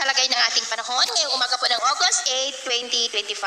sa lagay ng ating panahon ngayong umaga po ng August 8, 2025.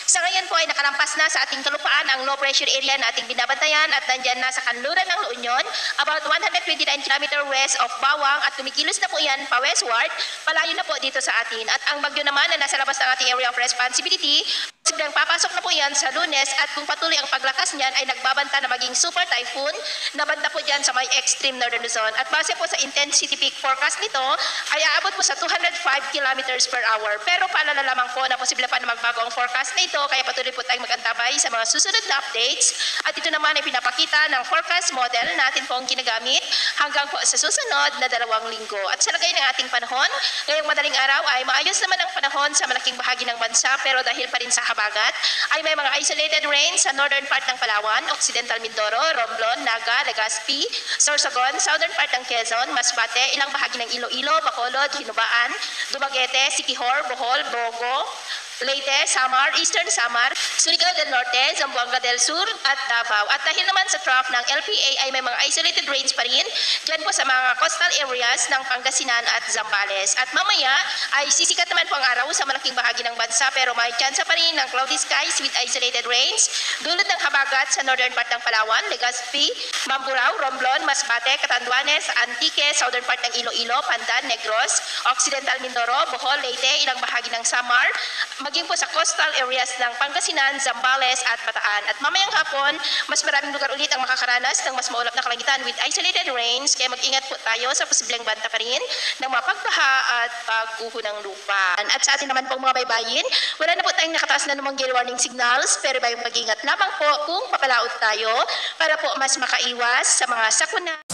Sa ngayon po ay nakalampas na sa ating kalupaan ang low pressure area na ating binabantayan at nandyan na sa kanluran ng La Union, about 129 km west of Bawang at kumikilos na po yan pa westward, palayo na po dito sa atin. At ang bagyo naman na nasa labas ng ating area of responsibility, sigurang papasok na po yan sa Lunes at kung patuloy ang paglakas niyan ay nagbabanta na maging super typhoon na banda po dyan sa may extreme northern Luzon. At base po sa intensity peak forecast nito ay aabot po sa 205 kilometers per hour. Pero paalala lamang po na posible pa na magbago ang forecast na ito kaya patuloy po tayong mag-antabay sa mga susunod na updates. At ito naman ay pinapakita ng forecast model natin pong ginagamit hanggang po sa susunod na 2 linggo. At sa lagay ng ating panahon, ngayong madaling araw ay maayos naman ang panahon sa malaking bahagi ng bansa pero dahil pa rin sa habagat ay may mga isolated rain sa northern part ng Palawan, Occidental Mindoro, Romblon, Naga, Legazpi, Sorsogon, southern part ng Quezon, Masbate, ilang bahagi ng Iloilo, Bacolod, Hinubaan, Dumaguete, Siquijor, Bohol, Bogo, Leyte, Samar, Eastern Samar, Surigao del Norte, Zamboanga del Sur at Davao. At dahil naman sa trough ng LPA ay may mga isolated rains pa rin dyan po sa mga coastal areas ng Pangasinan at Zambales. At mamaya ay sisikat naman po ang araw sa malaking bahagi ng bansa pero may tsansa pa rin ng cloudy skies with isolated rains dulot ng habagat sa northern part ng Palawan, Legazpi, Mamburao, Romblon, Masbate, Catanduanes, Antique, southern part ng Iloilo, Pandan, Negros, Occidental Mindoro, Bohol, Leyte, ilang bahagi ng Samar, maging po sa coastal areas ng Pangasinan, Zambales at Bataan. At mamayang hapon, mas maraming lugar ulit ang makakaranas ng mas maulap na kalangitan with isolated rains kaya mag-ingat po tayo sa posibleng banta pa rin ng mapagbaha at pagguho ng lupa. At sa atin naman pong mga baybayin, wala na po tayong nakataas na namang gale warning signals pero bayong mag-ingat lamang po kung papalaot tayo para po mas makaiwas sa mga sakuna.